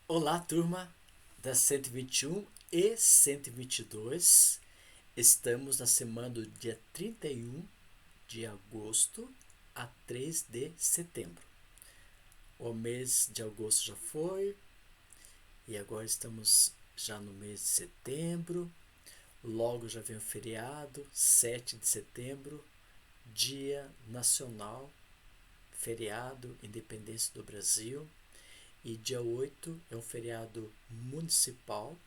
Olá, turma da 121 e 122. Estamos na semana do dia 31 de agosto a 3 de setembro. O mês de agosto já foi e agora estamos já no mês de setembro. Logo já vem o feriado, 7 de setembro, Dia Nacional, feriado, Independência do Brasil. E dia 8 é um feriado municipal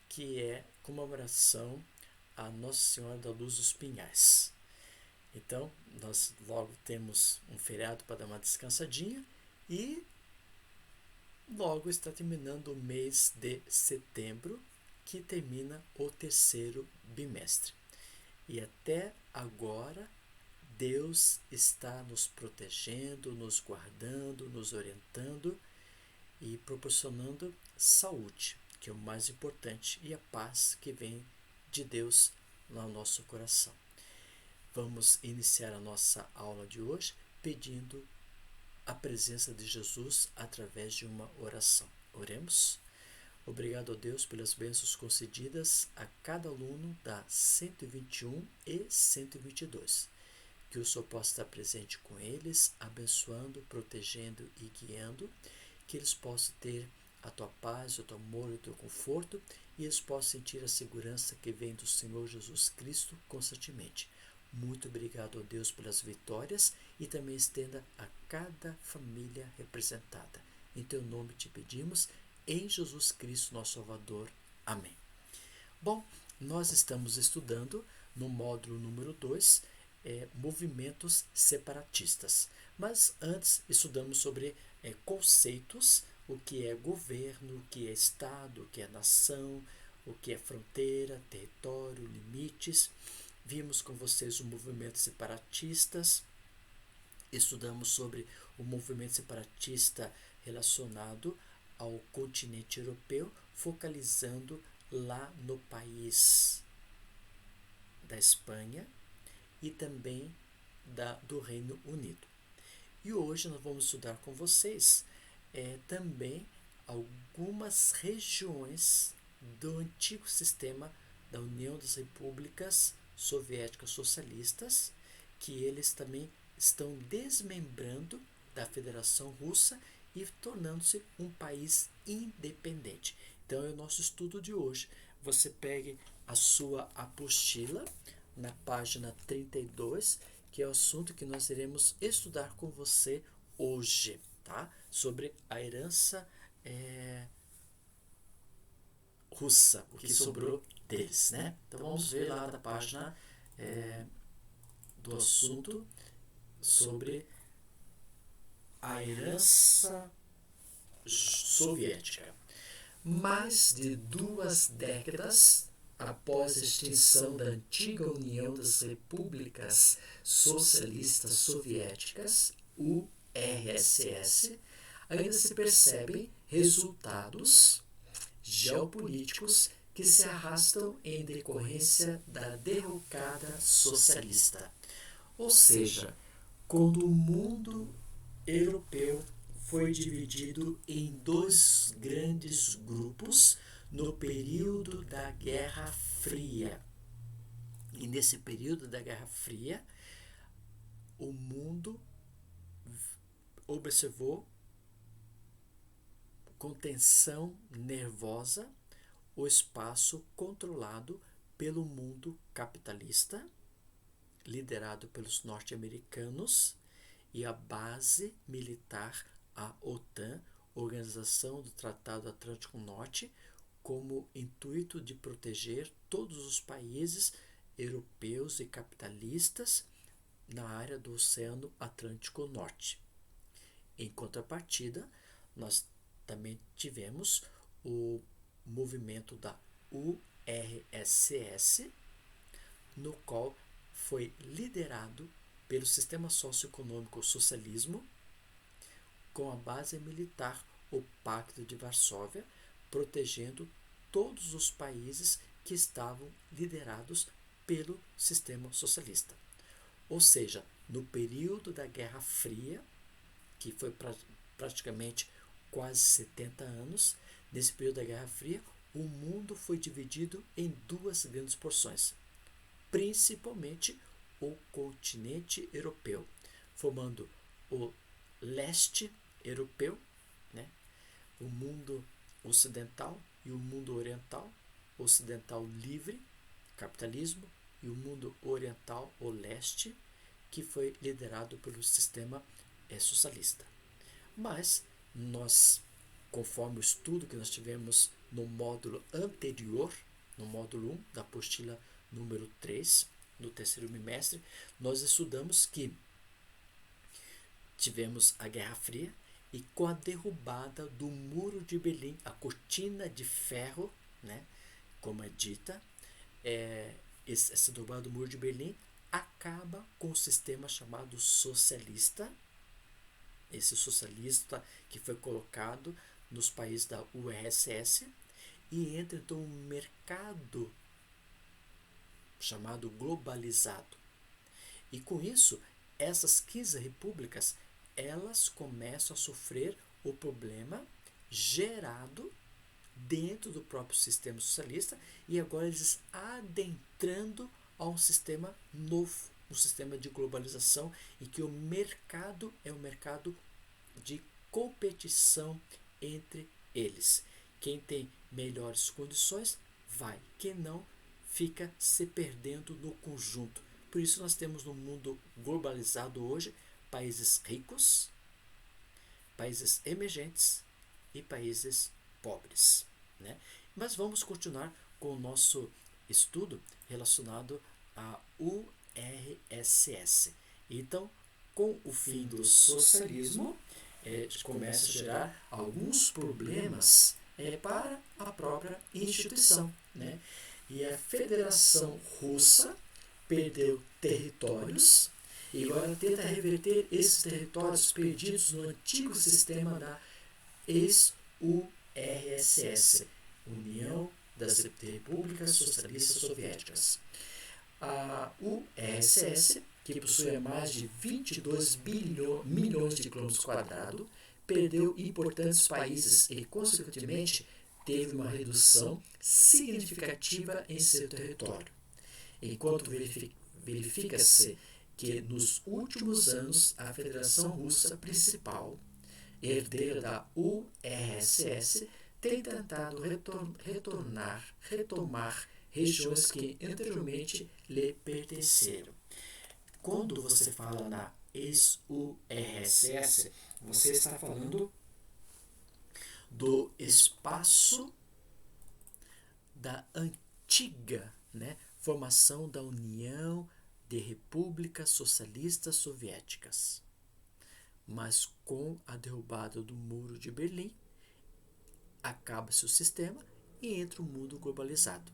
que é comemoração a Nossa Senhora da Luz dos Pinhais. Então, nós logo temos um feriado para dar uma descansadinha e logo está terminando o mês de setembro, que termina o terceiro bimestre. E até agora, Deus está nos protegendo, nos guardando, nos orientando e proporcionando saúde, que é o mais importante, e a paz que vem de Deus no nosso coração. Vamos iniciar a nossa aula de hoje pedindo a presença de Jesus através de uma oração. Oremos. Obrigado a Deus pelas bênçãos concedidas a cada aluno da 121 e 122. Que o Senhor possa estar presente com eles, abençoando, protegendo e guiando, que eles possam ter a tua paz, o teu amor, o teu conforto, e eles possam sentir a segurança que vem do Senhor Jesus Cristo constantemente. Muito obrigado a Deus pelas vitórias e também estenda a cada família representada. Em teu nome te pedimos, em Jesus Cristo, nosso Salvador. Amém. Bom, nós estamos estudando no módulo número 2, movimentos separatistas. Mas antes estudamos sobre conceitos, o que é governo, o que é Estado, o que é nação, o que é fronteira, território, limites. Vimos com vocês o movimento separatistas, estudamos sobre o movimento separatista relacionado ao continente europeu, focalizando lá no país da Espanha e também do Reino Unido. E hoje nós vamos estudar com vocês também algumas regiões do antigo sistema da União das Repúblicas Soviéticas Socialistas, que eles também estão desmembrando da Federação Russa e tornando-se um país independente. Então é o nosso estudo de hoje. Você pegue a sua apostila na página 32, que é o assunto que nós iremos estudar com você hoje, tá? Sobre a herança russa, o que sobrou deles, né? Então vamos ver lá da página do assunto sobre a herança soviética. Mais de 2 décadas após a extinção da antiga União das Repúblicas Socialistas Soviéticas, URSS, ainda se percebem resultados geopolíticos que se arrastam em decorrência da derrocada socialista. Ou seja, quando o mundo europeu foi dividido em dois grandes grupos no período da Guerra Fria. E nesse período da Guerra Fria, o mundo observou com tensão nervosa o espaço controlado pelo mundo capitalista, liderado pelos norte-americanos, e a base militar, a OTAN, Organização do Tratado Atlântico Norte, como intuito de proteger todos os países europeus e capitalistas na área do Oceano Atlântico Norte. Em contrapartida, nós também tivemos o movimento da URSS, no qual foi liderado pelo sistema socioeconômico socialismo, com a base militar, o Pacto de Varsóvia, protegendo todos os países que estavam liderados pelo sistema socialista. Ou seja, no período da Guerra Fria, que foi praticamente quase 70 anos, nesse período da Guerra Fria, o mundo foi dividido em duas grandes porções, principalmente o continente europeu, formando o leste europeu, né? O mundo ocidental e o mundo oriental, ocidental livre, capitalismo, e o mundo oriental, o leste, que foi liderado pelo sistema socialista. Mas nós, conforme o estudo que nós tivemos no módulo anterior, no módulo 1 da apostila número 3, no terceiro bimestre, nós estudamos que tivemos a Guerra Fria e com a derrubada do Muro de Berlim, a cortina de ferro, né, como é dita, essa derrubada do Muro de Berlim acaba com o sistema chamado socialista, esse socialista que foi colocado nos países da URSS, e entra então um mercado chamado globalizado. E com isso, essas 15 repúblicas, elas começam a sofrer o problema gerado dentro do próprio sistema socialista, e agora eles adentrando a um sistema novo, um sistema de globalização, em que o mercado é um mercado de competição entre eles. Quem tem melhores condições vai, quem não fica se perdendo no conjunto. Por isso nós temos no mundo globalizado hoje países ricos, países emergentes e países pobres, né? Mas vamos continuar com o nosso estudo relacionado à URSS. Então, com o fim do socialismo, começa a gerar alguns problemas para a própria instituição, né? E a Federação Russa perdeu territórios e agora tenta reverter esses territórios perdidos no antigo sistema da ex-URSS, União das Repúblicas Socialistas Soviéticas. A URSS, que possuía mais de 22 milhões de quilômetros quadrados, perdeu importantes países e, consequentemente, teve uma redução significativa em seu território. Enquanto verifica-se que nos últimos anos a Federação Russa principal, herdeira da URSS, tem tentado retomar regiões que anteriormente lhe pertenceram. Quando você fala na ex-URSS, você está falando do espaço da antiga, né, formação da União de Repúblicas Socialistas Soviéticas. Mas com a derrubada do Muro de Berlim, acaba-se o sistema e entra o mundo globalizado.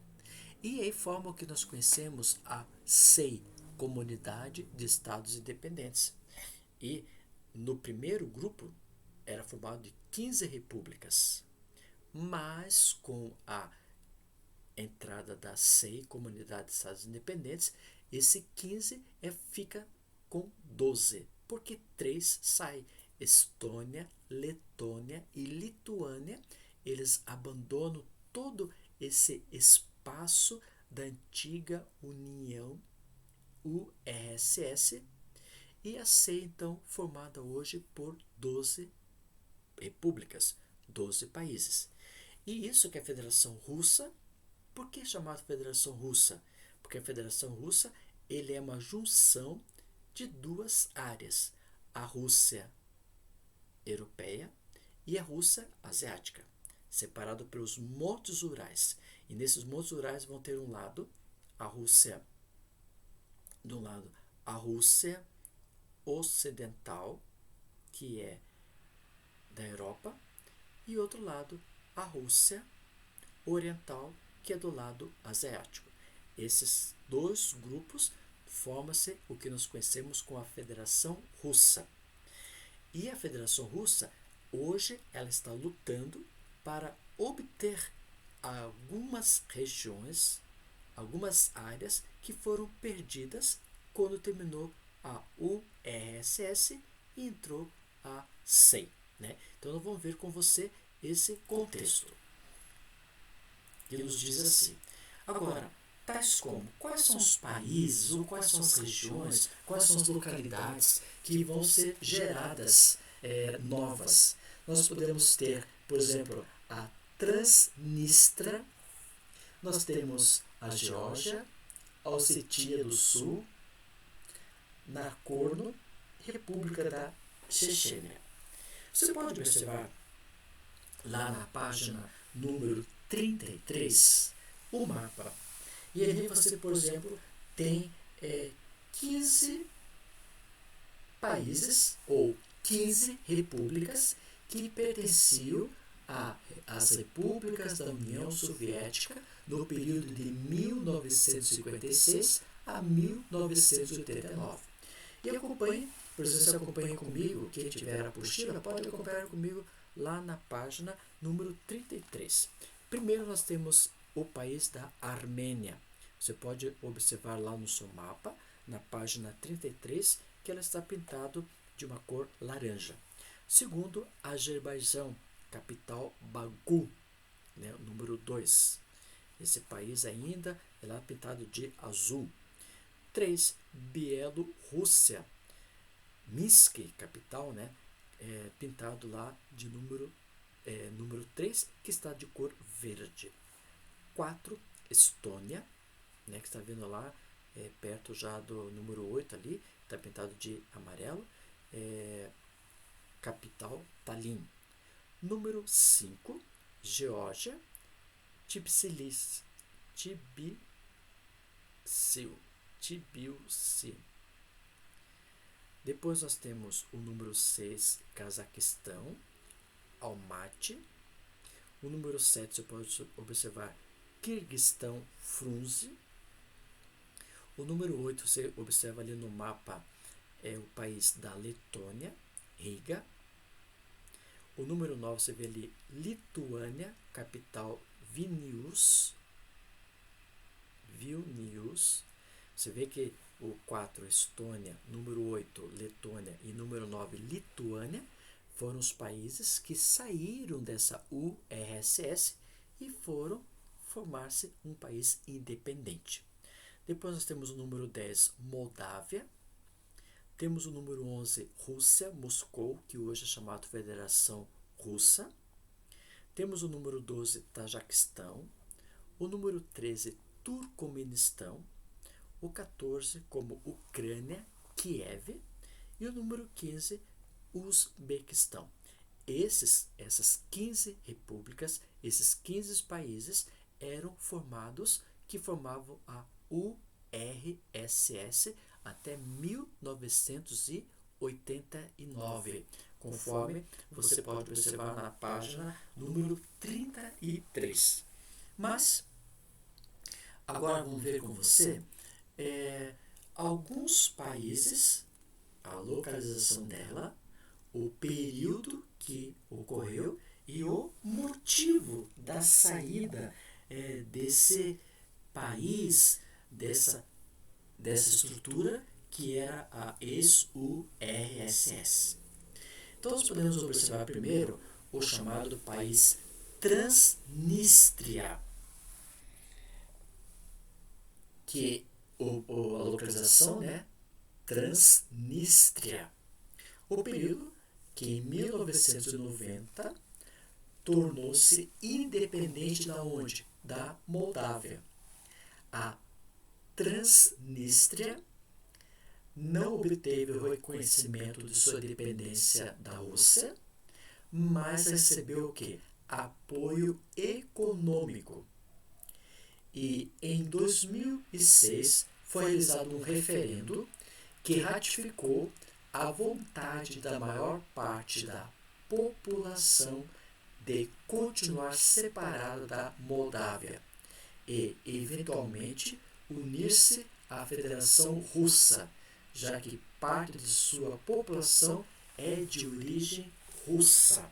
E aí forma o que nós conhecemos a CEI, Comunidade de Estados Independentes. E no primeiro grupo era formado de 15 repúblicas, mas com a entrada da CEI, Comunidade de Estados Independentes, esse 15 fica com 12, porque 3 saem. Estônia, Letônia e Lituânia, eles abandonam todo esse espaço da antiga União URSS, e a CEI, então, formada hoje por 12 repúblicas, 12 países. E isso que é a Federação Russa. Por que chamada Federação Russa? Porque a Federação Russa ele é uma junção de duas áreas, a Rússia europeia e a Rússia asiática, separado pelos montes Urais. E nesses montes Urais vão ter um lado a Rússia, de um lado a Rússia ocidental, que é da Europa, e outro lado a Rússia oriental, que é do lado asiático. Esses dois grupos formam-se o que nós conhecemos como a Federação Russa. E a Federação Russa, hoje, ela está lutando para obter algumas regiões, algumas áreas que foram perdidas quando terminou a URSS e entrou a CEI, né? Então, nós vamos ver com você esse contexto. que nos diz assim. Agora, tais como quais são os países ou quais são as regiões, quais são as localidades que vão ser geradas novas. Nós podemos ter, por exemplo, a Transnistria, nós temos a Geórgia, a Ossetia do Sul, Nagorno, República da Chechênia. Você pode observar lá na página número 33 o mapa. E ali você, por exemplo, tem 15 países ou 15 repúblicas que pertenciam às repúblicas da União Soviética no período de 1956 a 1989. E acompanhe, por exemplo, se acompanhe comigo, quem tiver a apostila, pode acompanhar comigo lá na página número 33. Primeiro nós temos o país da Armênia. Você pode observar lá no seu mapa, na página 33, que ela está pintada de uma cor laranja. Segundo, Azerbaijão, capital Baku, né, número 2. Esse país ainda é pintado de azul. 3. Bielorrússia, Minsk, capital, né, pintado lá de número 3, que está de cor verde. 4. Estônia, né, que está vendo lá perto já do número 8 ali, está pintado de amarelo, capital Tallinn. Número 5, Geórgia, Tbilisi. Depois nós temos o número 6, Cazaquistão, Almaty. O número 7 você pode observar Quirguistão, Frunze. O número 8 você observa ali no mapa o país da Letônia, Riga. O número 9 você vê ali Lituânia, capital Vilnius. Você vê que o 4, Estônia, número 8, Letônia e número 9, Lituânia, foram os países que saíram dessa URSS e foram formar-se um país independente. Depois nós temos o número 10, Moldávia. Temos o número 11, Rússia, Moscou, que hoje é chamado Federação Russa. Temos o número 12, Tajiquistão. O número 13, Turcomenistão. O 14, como Ucrânia, Kiev. E o número 15, Uzbequistão. Essas 15 repúblicas, esses 15 países que formavam a URSS até 1989, conforme você pode observar na página número 33. Mas, agora vamos ver com você alguns países, a localização dela, o período que ocorreu e o motivo da saída desse país, dessa estrutura que era a ex-URSS. Então, nós podemos observar primeiro o chamado país Transnistria, que a localização, né, Transnistria. O período que em 1990 tornou-se independente da onde? Da Moldávia. A Transnistria não obteve o reconhecimento de sua independência da Rússia, mas recebeu o quê? Apoio econômico. E em 2006 foi realizado um referendo que ratificou a vontade da maior parte da população de continuar separada da Moldávia e, eventualmente, unir-se à Federação Russa, já que parte de sua população é de origem russa.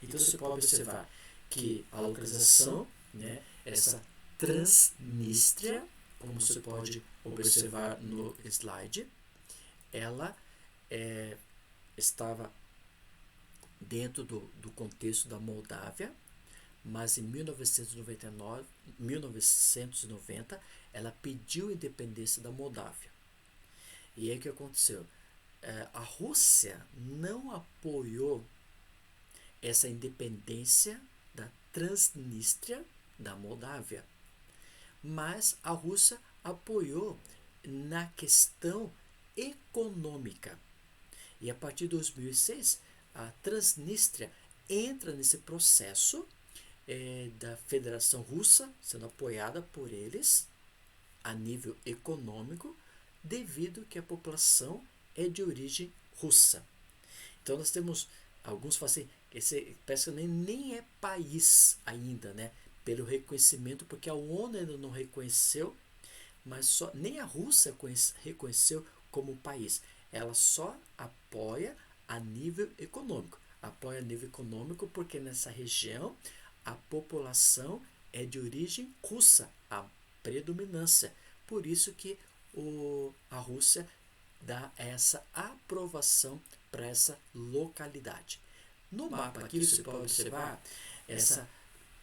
Então você pode observar que a localização, né, essa Transnistria, como você pode observar no slide, ela estava dentro do contexto da Moldávia, mas em 1990 ela pediu a independência da Moldávia. E aí o que aconteceu? A Rússia não apoiou essa independência da Transnistria da Moldávia, mas a Rússia apoiou na questão econômica. E a partir de 2006, a Transnistria entra nesse processo da Federação Russa, sendo apoiada por eles a nível econômico, devido que a população é de origem russa. Então nós temos, alguns falam assim, esse parece que nem é país ainda, né? Pelo reconhecimento, porque a ONU ainda não reconheceu, mas nem a Rússia reconheceu como país. Ela só apoia a nível econômico. Apoia a nível econômico porque nessa região a população é de origem russa, a predominância. Por isso que a Rússia dá essa aprovação para essa localidade. No mapa aqui você pode observar essa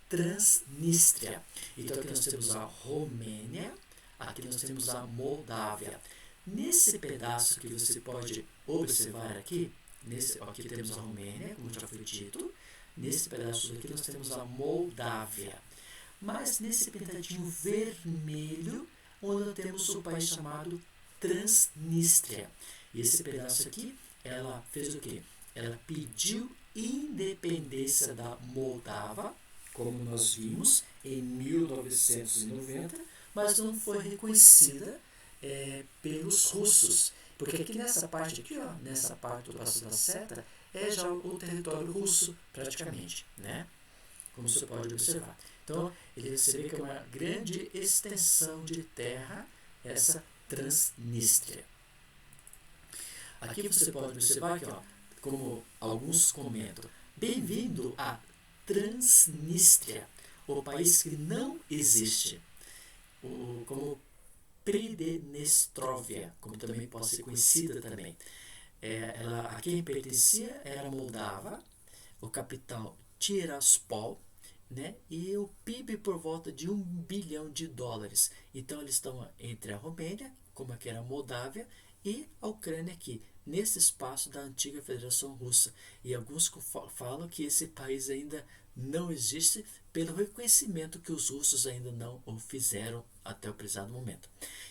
Transnistria. Então aqui nós temos a Romênia, aqui nós temos a Moldávia. Nesse pedaço que você pode observar aqui, aqui temos a Romênia, como já foi dito. Nesse pedaço aqui nós temos a Moldávia. Mas nesse pintadinho vermelho, onde nós temos o país chamado Transnistria. E esse pedaço aqui, ela fez o quê? Ela pediu independência da Moldávia, como nós vimos, em 1990, mas não foi reconhecida pelos russos. Porque aqui nessa parte aqui, ó, nessa parte do Passo da Seta, é já o território russo, praticamente, né? Como você pode observar. Então, ele vê que é uma grande extensão de terra, essa Transnistria. Aqui você pode observar que, ó, como alguns comentam, bem-vindo a Transnistria, o país que não existe, como Pridnestróvia, como também pode ser conhecida também. A quem pertencia era Moldávia, o capital Tiraspol, né? E o PIB por volta de $1 bilhão. Então eles estão entre a Romênia, como aqui era a Moldávia, e a Ucrânia aqui, nesse espaço da antiga Federação Russa. E alguns falam que esse país ainda não existe pelo reconhecimento que os russos ainda não o fizeram até o presente momento.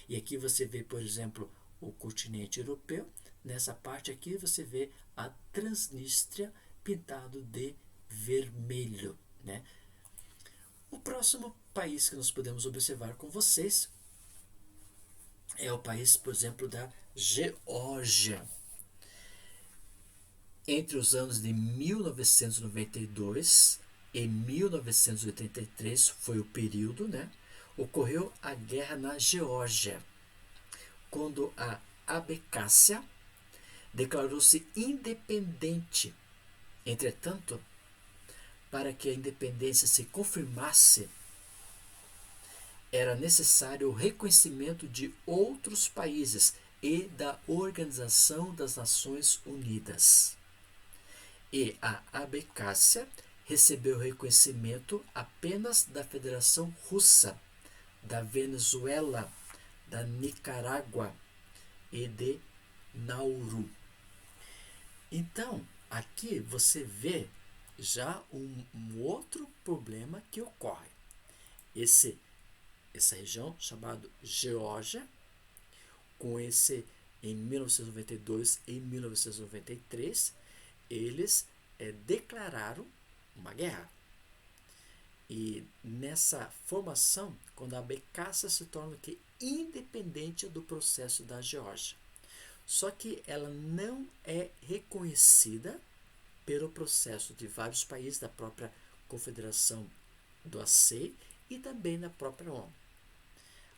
E aqui você vê, por exemplo, o continente europeu. Nessa parte aqui você vê a Transnistria pintado de vermelho, né? O próximo país que nós podemos observar com vocês é o país, por exemplo, da Geórgia. Entre os anos de 1992 e 1983 foi o período, né? Ocorreu a guerra na Geórgia, quando a Abcásia declarou-se independente. Entretanto, para que a independência se confirmasse, era necessário o reconhecimento de outros países e da Organização das Nações Unidas. E a Abcásia recebeu reconhecimento apenas da Federação Russa, da Venezuela, da Nicarágua e de Nauru. Então, aqui você vê já um outro problema que ocorre. Essa região chamada Geórgia, com esse em 1992 e 1993, eles declararam uma guerra. E nessa formação, quando a Abcásia se torna independente do processo da Geórgia. Só que ela não é reconhecida pelo processo de vários países da própria Confederação do AC e também da própria ONU.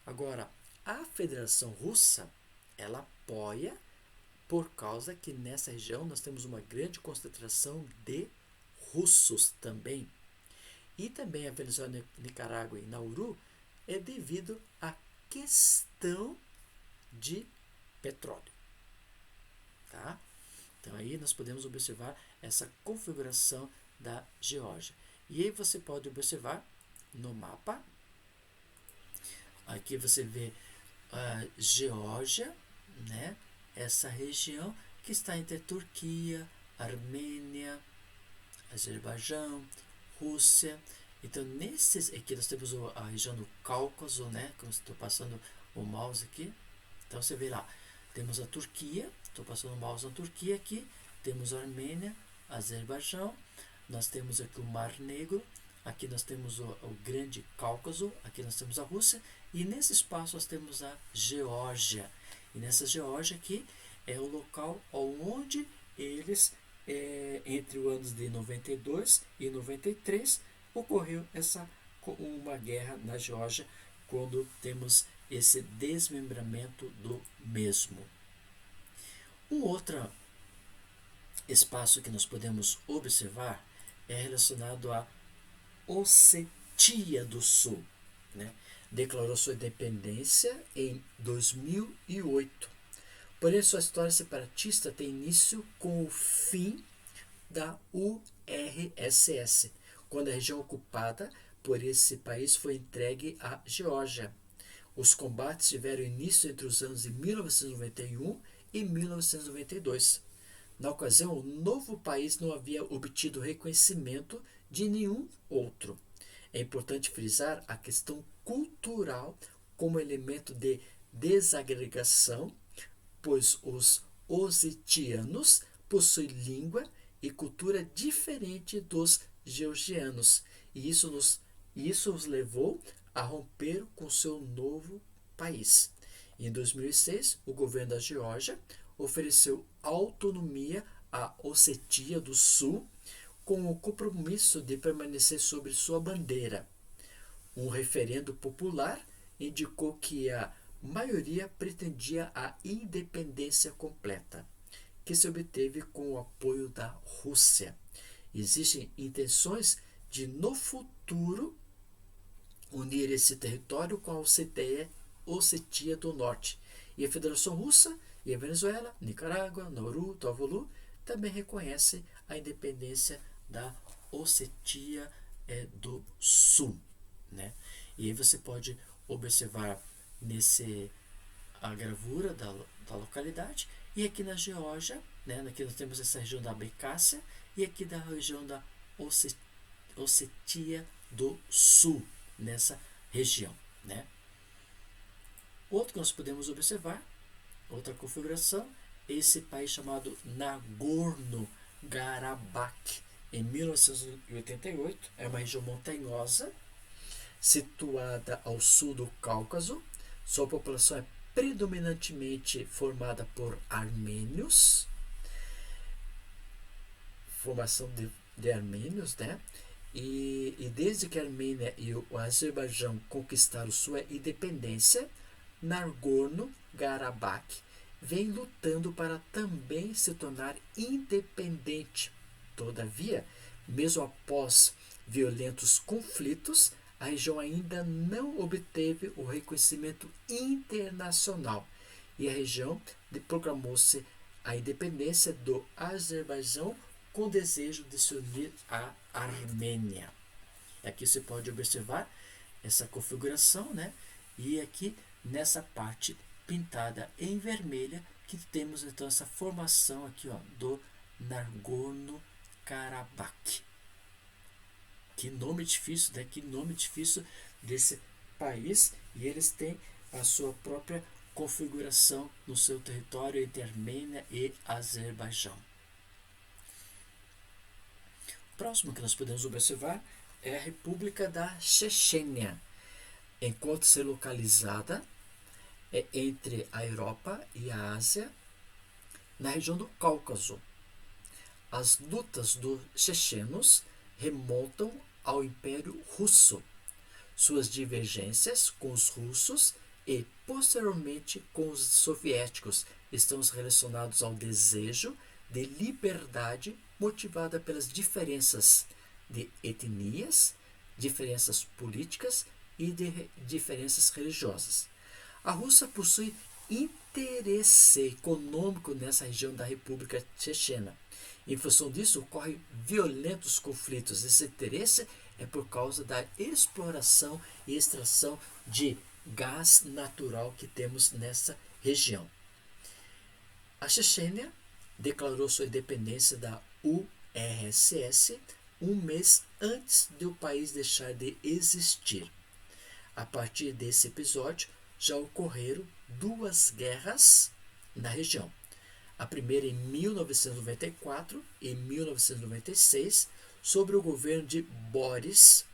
Agora, a Federação Russa, ela apoia por causa que nessa região nós temos uma grande concentração de russos também. E também a Venezuela, Nicarágua e Nauru é devido à questão de petróleo. Tá? Então aí nós podemos observar essa configuração da Geórgia. E aí você pode observar no mapa, aqui você vê a Geórgia, né? Essa região que está entre a Turquia, Armênia, Azerbaijão, Rússia. Então, aqui nós temos a região do Cáucaso, né? Como estou passando o mouse aqui. Então, você vê lá, temos a Turquia, estou passando o mouse na Turquia aqui, temos a Armênia, Azerbaijão, nós temos aqui o Mar Negro, aqui nós temos o Grande Cáucaso, aqui nós temos a Rússia, e nesse espaço nós temos a Geórgia. E nessa Geórgia aqui é o local onde eles, entre os anos de 92 e 93, ocorreu uma guerra na Geórgia, quando temos esse desmembramento do mesmo. Um outro espaço que nós podemos observar é relacionado à Ossetia do Sul, né? Declarou sua independência em 2008. Porém, sua história separatista tem início com o fim da URSS, quando a região ocupada por esse país foi entregue à Geórgia. Os combates tiveram início entre os anos de 1991 e 1992. Na ocasião, o novo país não havia obtido reconhecimento de nenhum outro. É importante frisar a questão cultural como elemento de desagregação, pois os ossetianos possuem língua e cultura diferente dos georgianos, e isso os levou a romper com seu novo país. Em 2006, o governo da Geórgia ofereceu autonomia à Ossetia do Sul com o compromisso de permanecer sobre sua bandeira. Um referendo popular indicou que a maioria pretendia a independência completa, que se obteve com o apoio da Rússia. Existem intenções de, no futuro, unir esse território com a Ossetia do Norte. E a Federação Russa e a Venezuela, Nicarágua, Nauru, Tuvalu também reconhecem a independência da Ossetia do Sul, né? E aí você pode observar a gravura da localidade. E aqui na Geórgia, né, aqui nós temos essa região da Abcásia e aqui da região da Ossetia do Sul, nessa região, né? Outro que nós podemos observar, outra configuração, esse país chamado Nagorno-Karabakh, em 1988, é uma região montanhosa, situada ao sul do Cáucaso. Sua população é predominantemente formada por armênios, formação de armênios, né? E desde que a Armênia e o Azerbaijão conquistaram sua independência, Nagorno-Karabakh vem lutando para também se tornar independente. Todavia, mesmo após violentos conflitos, a região ainda não obteve o reconhecimento internacional e a região proclamou-se a independência do Azerbaijão com o desejo de se unir à Armênia. Aqui você pode observar essa configuração, né? E aqui nessa parte pintada em vermelha que temos então essa formação aqui, ó, do Nagorno-Karabakh. Que nome difícil, né? Que nome difícil desse país. E eles têm a sua própria configuração no seu território entre Armênia e Azerbaijão. O próximo que nós podemos observar é a República da Chechênia. Encontra-se localizada entre a Europa e a Ásia, na região do Cáucaso. As lutas dos chechenos remontam ao Império Russo. Suas divergências com os russos e, posteriormente, com os soviéticos estão relacionados ao desejo de liberdade motivada pelas diferenças de etnias, diferenças políticas e de diferenças religiosas. A Rússia possui interesse econômico nessa região da República Chechena Em função disso, ocorrem violentos conflitos. Esse interesse é por causa da exploração e extração de gás natural que temos nessa região. A Chechênia declarou sua independência da URSS um mês antes de o país deixar de existir. A partir desse episódio, já ocorreram duas guerras na região. A primeira em 1994 e 1996, sobre o governo de Boris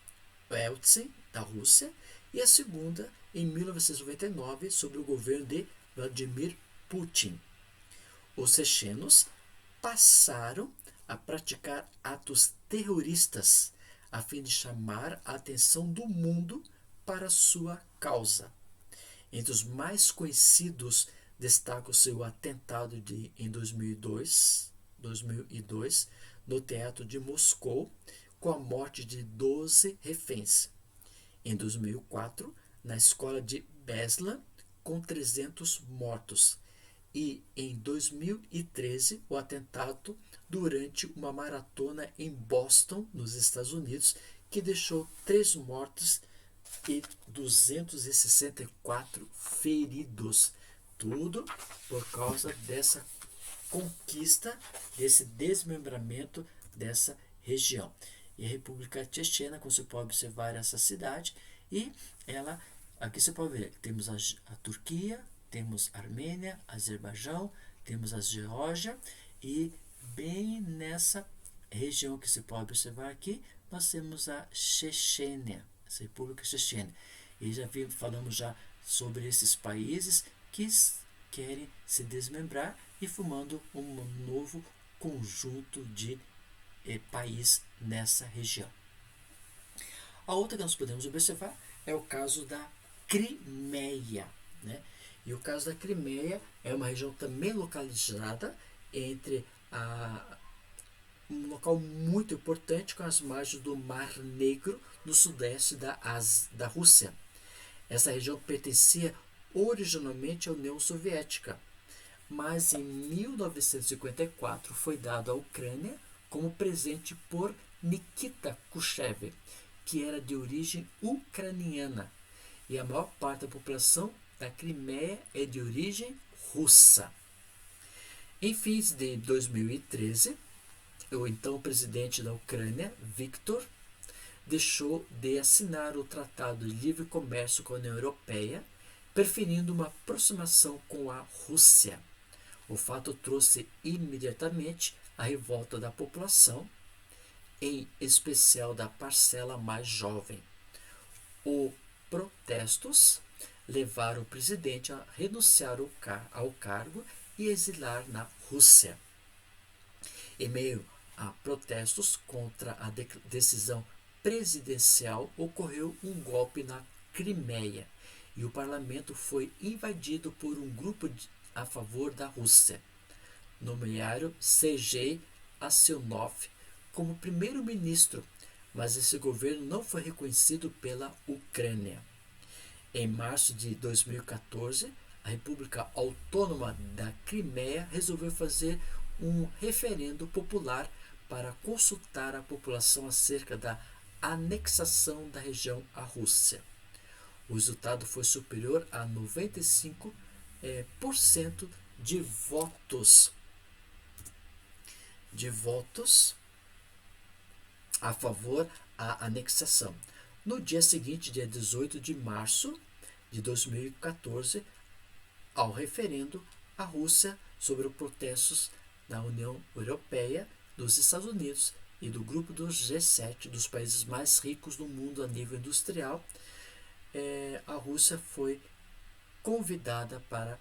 Yeltsin, da Rússia, e a segunda em 1999, sobre o governo de Vladimir Putin. Os chechenos passaram a praticar atos terroristas a fim de chamar a atenção do mundo para sua causa. Entre os mais conhecidos destaca-se o atentado em 2002 no teatro de Moscou, com a morte de 12 reféns. Em 2004, na escola de Beslan, com 300 mortos. E em 2013, o atentado durante uma maratona em Boston, nos Estados Unidos, que deixou 3 mortos e 264 feridos. Tudo por causa dessa conquista, desse desmembramento dessa região. E a República Chechena, como você pode observar, essa cidade, e ela, aqui você pode ver, temos a Turquia, temos a Armênia, Azerbaijão, temos a Geórgia, e bem nessa região que você pode observar aqui, nós temos a Chechênia, essa República Chechena. E falamos já sobre esses países que querem se desmembrar e formando um novo conjunto de país nessa região. A outra que nós podemos observar é o caso da Crimeia, né? E o caso da Crimeia é uma região também localizada entre um local muito importante com as margens do Mar Negro no sudeste da Rússia. Essa região pertencia originalmente à União Soviética, mas em 1954 foi dado à Ucrânia como presente por Nikita Khrushchev, que era de origem ucraniana, e a maior parte da população da Crimeia é de origem russa. Em fins de 2013, o então presidente da Ucrânia, Viktor, deixou de assinar o Tratado de Livre Comércio com a União Europeia, preferindo uma aproximação com a Rússia. O fato trouxe imediatamente a revolta da população, em especial da parcela mais jovem. Os protestos levaram o presidente a renunciar ao cargo e exilar na Rússia. Em meio a protestos contra a decisão presidencial, ocorreu um golpe na Crimeia e o parlamento foi invadido por um grupo a favor da Rússia. Nomearam Sergei Aksyonov como primeiro-ministro, mas esse governo não foi reconhecido pela Ucrânia. Em março de 2014, a República Autônoma da Crimeia resolveu fazer um referendo popular para consultar a população acerca da anexação da região à Rússia. O resultado foi superior a 95% de votos a favor da anexação. No dia seguinte, dia 18 de março de 2014, ao referendo, a Rússia, sobre os protestos da União Europeia, dos Estados Unidos e do grupo dos G7, dos países mais ricos do mundo a nível industrial, a Rússia foi convidada para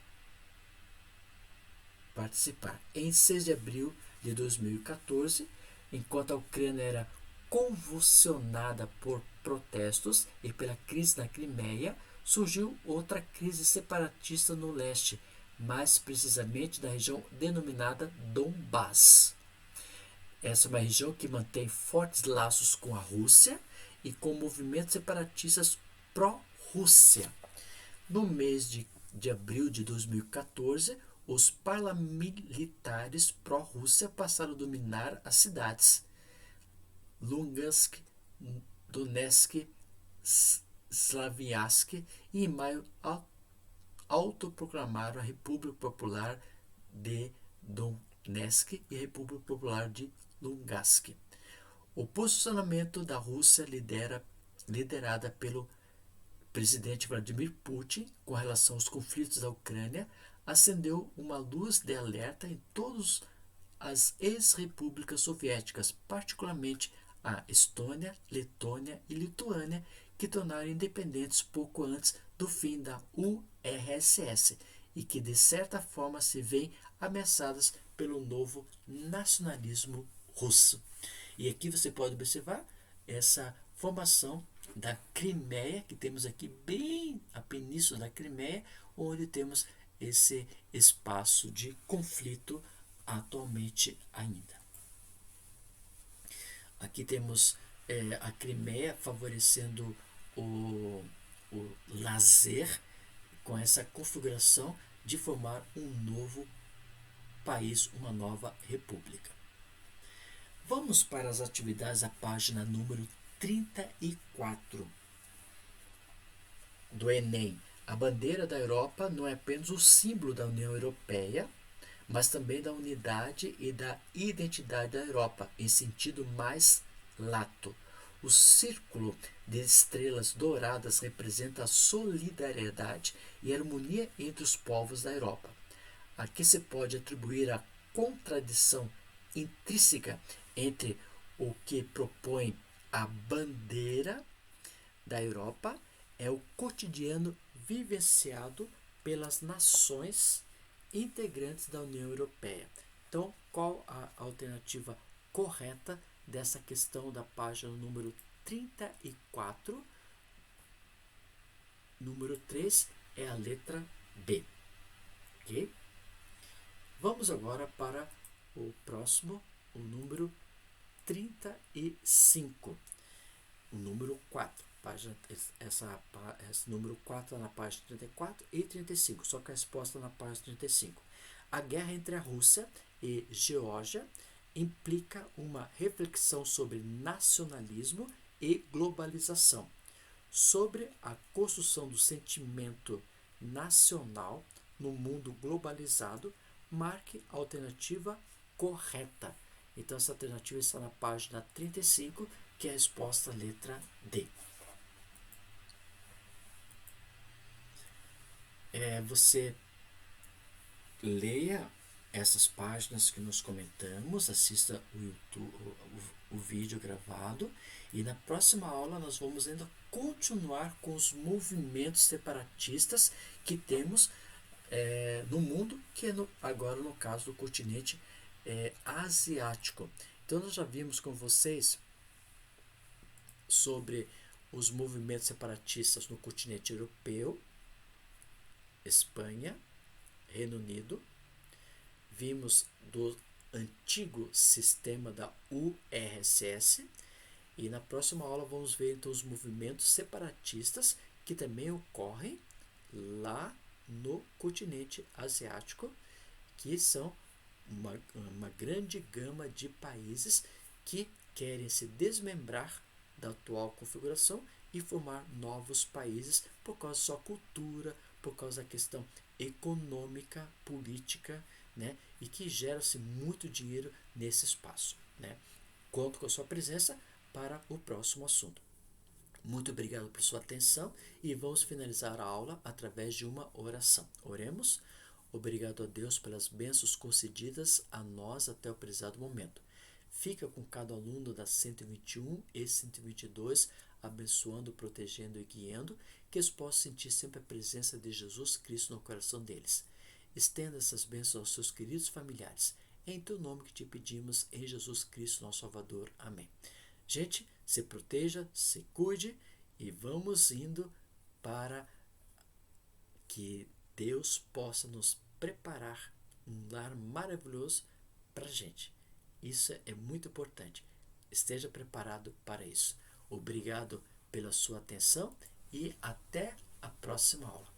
participar. Em 6 de abril de 2014, enquanto a Ucrânia era convulsionada por protestos e pela crise na Crimeia, surgiu outra crise separatista no leste, mais precisamente da região denominada Donbass. Essa é uma região que mantém fortes laços com a Rússia e com movimentos separatistas pró-Rússia. No mês de abril de 2014, os paramilitares pró-Rússia passaram a dominar as cidades Lugansk, Donetsk, Slaviansk e em maio autoproclamaram a República Popular de Donetsk e a República Popular de Lugansk. O posicionamento da Rússia liderada pelo presidente Vladimir Putin com relação aos conflitos da Ucrânia acendeu uma luz de alerta em todas as ex-repúblicas soviéticas, particularmente a Estônia, Letônia e Lituânia, que tornaram independentes pouco antes do fim da URSS e que de certa forma se veem ameaçadas pelo novo nacionalismo russo. E aqui você pode observar essa formação da Crimeia, que temos aqui bem a península da Crimeia, onde temos esse espaço de conflito atualmente ainda. Aqui temos a Crimeia favorecendo o lazer com essa configuração de formar um novo país, uma nova república. Vamos para as atividades, a página número 34 do Enem. A bandeira da Europa não é apenas o símbolo da União Europeia, mas também da unidade e da identidade da Europa, em sentido mais lato. O círculo de estrelas douradas representa a solidariedade e a harmonia entre os povos da Europa. Aqui se pode atribuir a contradição intrínseca entre o que propõe a bandeira da Europa é o cotidiano vivenciado pelas nações integrantes da União Europeia. Então, qual a alternativa correta dessa questão da página número 34? Número 3 é a letra B. Ok? Vamos agora para o próximo, o número 35. O número 4. Esse número 4 na página 34 e 35, só que a resposta na página 35. A guerra entre a Rússia e Geórgia implica uma reflexão sobre nacionalismo e globalização, sobre a construção do sentimento nacional no mundo globalizado. Marque a alternativa correta. Então, essa alternativa está na página 35, que é a resposta letra D. Você leia essas páginas que nós comentamos, assista o vídeo gravado e na próxima aula nós vamos ainda continuar com os movimentos separatistas que temos no mundo, que é agora no caso do continente asiático. Então nós já vimos com vocês sobre os movimentos separatistas no continente europeu, Espanha, Reino Unido. Vimos do antigo sistema da URSS e na próxima aula vamos ver então os movimentos separatistas que também ocorrem lá no continente asiático, que são uma grande gama de países que querem se desmembrar da atual configuração e formar novos países por causa da sua cultura, por causa da questão econômica, política, né? E que gera-se muito dinheiro nesse espaço, né? Conto com a sua presença para o próximo assunto. Muito obrigado por sua atenção e vamos finalizar a aula através de uma oração. Oremos. Obrigado a Deus pelas bênçãos concedidas a nós até o prezado momento. Fica com cada aluno da 121 e 122, abençoando, protegendo e guiando, que eles possam sentir sempre a presença de Jesus Cristo no coração deles. Estenda essas bênçãos aos seus queridos familiares. É em teu nome que te pedimos, em Jesus Cristo, nosso Salvador. Amém. Gente, se proteja, se cuide e vamos indo para que Deus possa nos preparar um lar maravilhoso para a gente. Isso é muito importante. Esteja preparado para isso. Obrigado pela sua atenção e até a próxima aula.